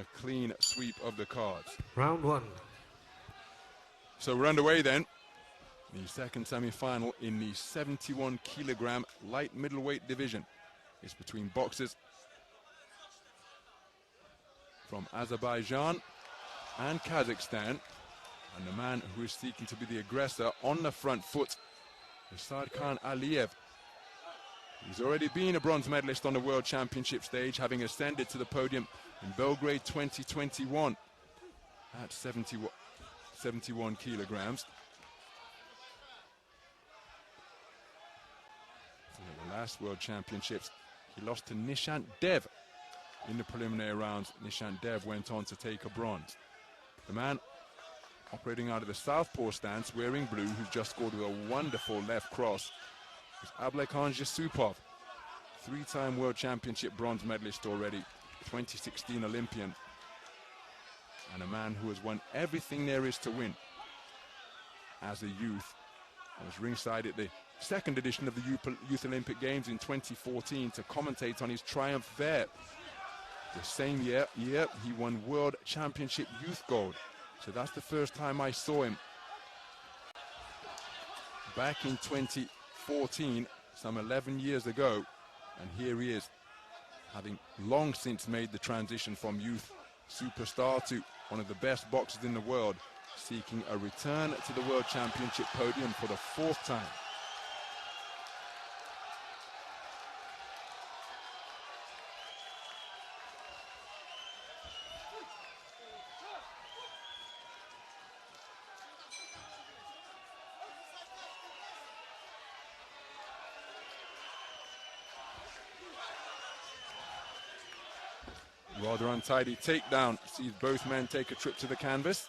A clean sweep of the cards. Round one. So we're underway then. The second semi-final in the 71 kilogram light middleweight division. It's between boxers from Azerbaijan and Kazakhstan. And the man who is seeking to be the aggressor on the front foot is Sardkan Aliyev. He's already been a bronze medalist on the World Championship stage, having ascended to the podium in Belgrade 2021 at 71 kilograms. In the last World Championships, he lost to Nishant Dev in the preliminary rounds. Nishant Dev went on to take a bronze. The man operating out of the southpaw stance, wearing blue, who's just scored with a wonderful left cross, is Abılайхан Жүсіпов, three-time World Championship bronze medalist already, 2016 Olympian, and a man who has won everything there is to win as a youth. I was ringside at the second edition of the Youth Olympic Games in 2014 to commentate on his triumph there. The same year he won World Championship Youth Gold. So that's the first time I saw him. Back in 2014, some 11 years ago, and here he is, having long since made the transition from youth superstar to one of the best boxers in the world, seeking a return to the World Championship podium for the fourth time. Rather untidy takedown, sees both men take a trip to the canvas.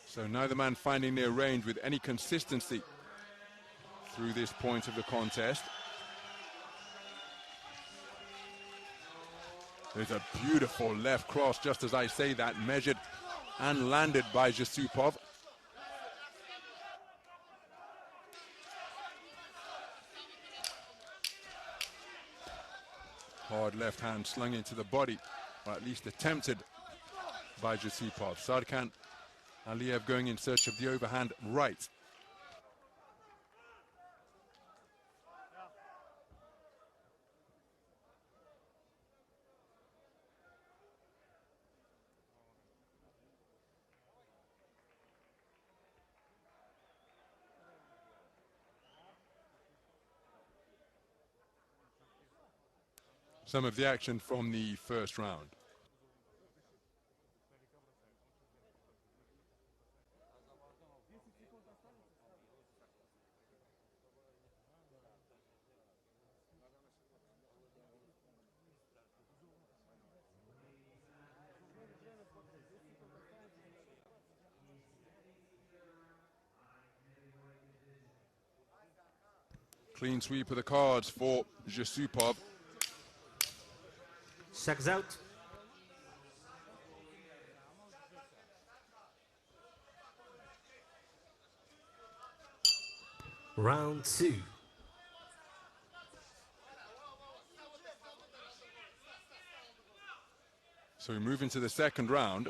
So neither man finding their range with any consistency through this point of the contest. There's a beautiful left cross, just as I say that, measured and landed by Жүсіпов. Hard left hand slung into the body, or at least attempted by Жүсіпov. Sardkan Aliyev going in search of the overhand right. Some of the action from the first round. Clean sweep of the cards for Жүсіпov. Seconds out. Round two. So we move into the second round.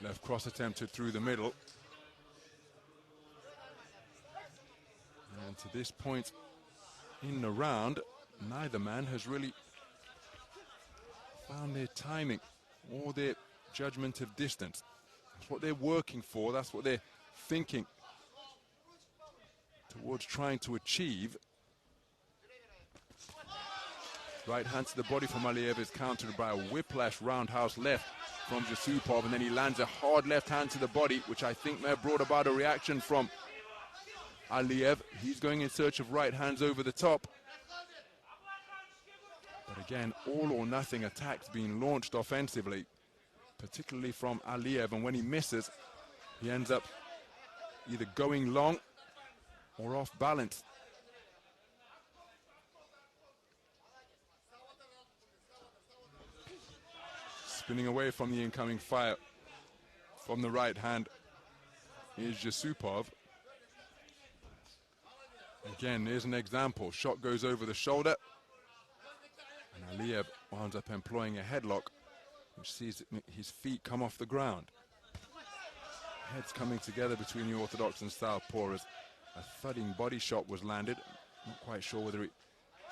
Left cross attempted through the middle. And to this point in the round, neither man has really found their timing or their judgment of distance. That's what they're working for, that's what they're thinking towards trying to achieve. Right hand to the body from Aliev is countered by a whiplash roundhouse left from Jusupov, and then he lands a hard left hand to the body, which I think may have brought about a reaction from Aliev. He's going in search of right hands over the top. But again, all or nothing attacks being launched offensively, particularly from Aliev, and when he misses, he ends up either going long or off balance. Spinning away from the incoming fire from the right hand is Jusupov. Again, here's an example. Shot goes over the shoulder, and Aliev winds up employing a headlock, which sees his feet come off the ground. Heads coming together between the orthodox and southpaw as a thudding body shot was landed. Not quite sure whether it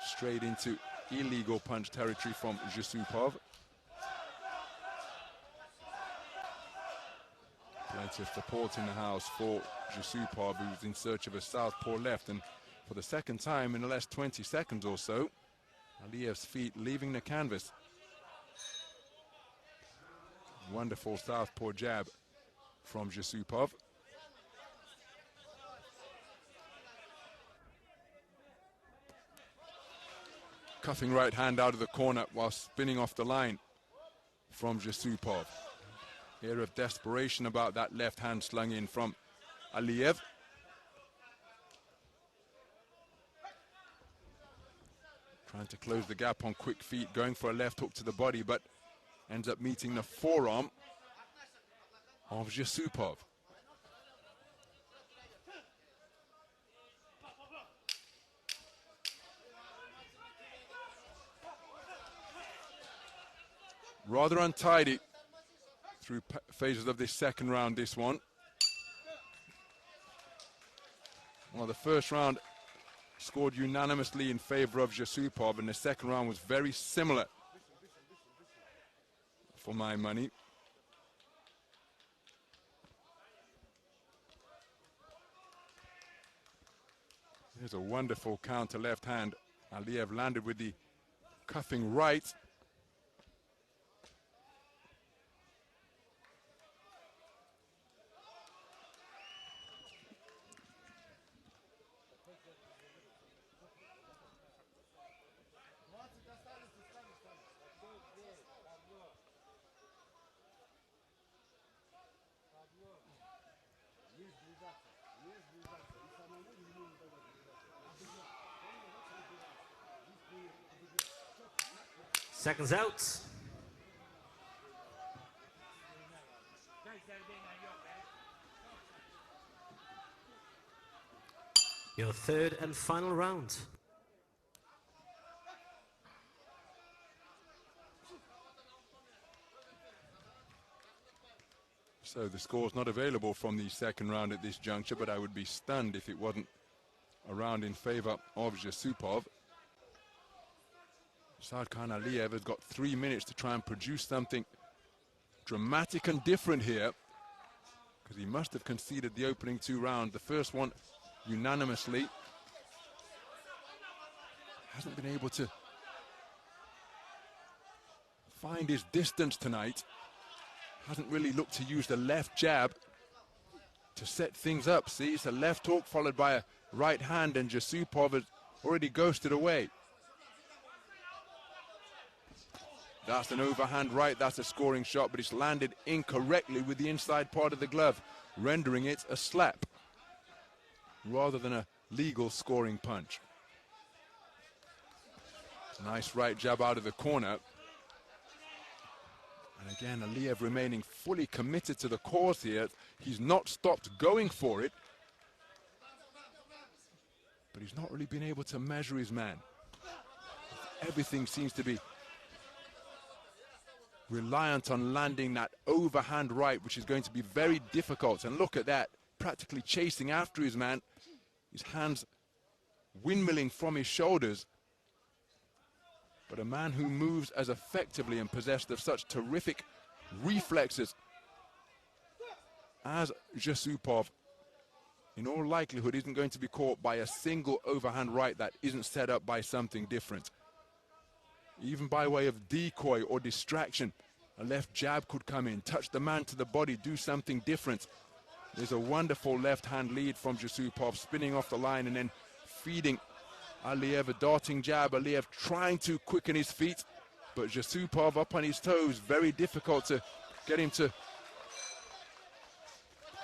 strayed into illegal punch territory from Jusupov. Plenty of support in the house for Jusupov, who's in search of a southpaw left, and for the second time in the last 20 seconds or so, Aliev's feet leaving the canvas. Wonderful southpaw jab from Jusupov. Cuffing right hand out of the corner while spinning off the line from Jusupov. Air of desperation about that left hand slung in from Aliev. Trying to close the gap on quick feet, going for a left hook to the body, but ends up meeting the forearm of Jusupov. Rather untidy through phases of this second round, this one. Well, the first round scored unanimously in favor of Jusupov, and the second round was very similar for my money. Here's a wonderful counter left hand. Aliev landed with the cuffing right. Seconds out. Your third and final round. So the score's not available from the second round at this juncture, but I would be stunned if it wasn't a round in favor of Jusupov. Sardkan Aliev has got 3 minutes to try and produce something dramatic and different here, because he must have conceded the opening 2 rounds. The first one unanimously. Hasn't been able to find his distance tonight. Hasn't really looked to use the left jab to set things up. See, it's a left hook followed by a right hand, and Jusupov has already ghosted away. That's an overhand right, that's a scoring shot, but it's landed incorrectly with the inside part of the glove, rendering it a slap rather than a legal scoring punch. Nice right jab out of the corner. And again, Aliev remaining fully committed to the cause here. He's not stopped going for it, but he's not really been able to measure his man. Everything seems to be reliant on landing that overhand right, which is going to be very difficult. And look at that, practically chasing after his man, his hands windmilling from his shoulders. But a man who moves as effectively and possessed of such terrific reflexes as Jusupov, in all likelihood, isn't going to be caught by a single overhand right that isn't set up by something different. even by way of decoy or distraction. A left jab could come in, touch the man to the body, do something different. There's a wonderful left-hand lead from Jusupov, spinning off the line and then feeding Aliev a darting jab. Aliev trying to quicken his feet, but Jusupov up on his toes. Very difficult to get him to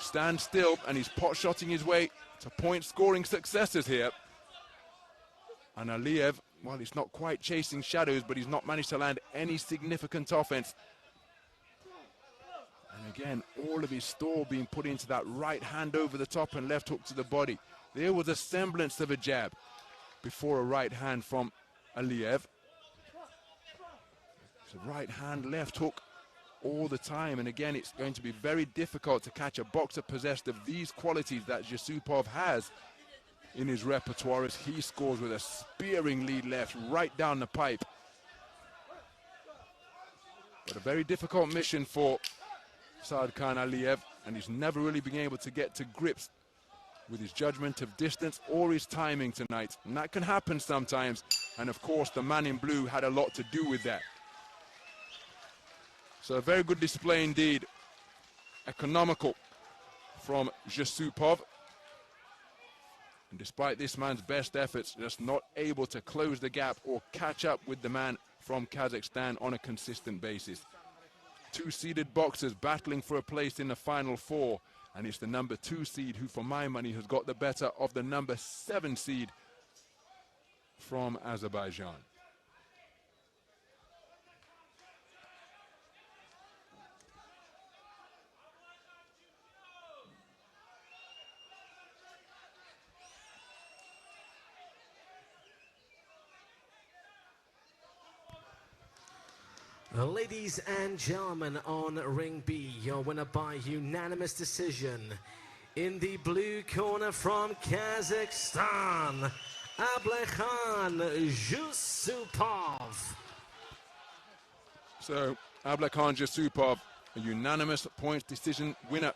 stand still, and he's pot-shotting his way to point-scoring successes here. And Aliev, well, he's not quite chasing shadows, but he's not managed to land any significant offense. And again, all of his store being put into that right hand over the top and left hook to the body. There was a semblance of a jab before a right hand from Aliev. It's a right hand, left hook all the time. And again, it's going to be very difficult to catch a boxer possessed of these qualities that Jusupov has in his repertoire, as he scores with a spearing lead left right down the pipe. But a very difficult mission for Sardkan Aliev, and he's never really been able to get to grips with his judgment of distance or his timing tonight. And that can happen sometimes, and of course the man in blue had a lot to do with that. So a very good display indeed. Economical from Jusupov. And despite this man's best efforts, just not able to close the gap or catch up with the man from Kazakhstan on a consistent basis. Two-seeded boxers battling for a place in the final four, and it's the number 2 seed who, for my money, has got the better of the number 7 seed from Azerbaijan. Ladies and gentlemen, on ring B, your winner by unanimous decision. In the blue corner from Kazakhstan, Abılайхан Жүсіпов. So Abılайхан Жүсіпов, a unanimous points decision winner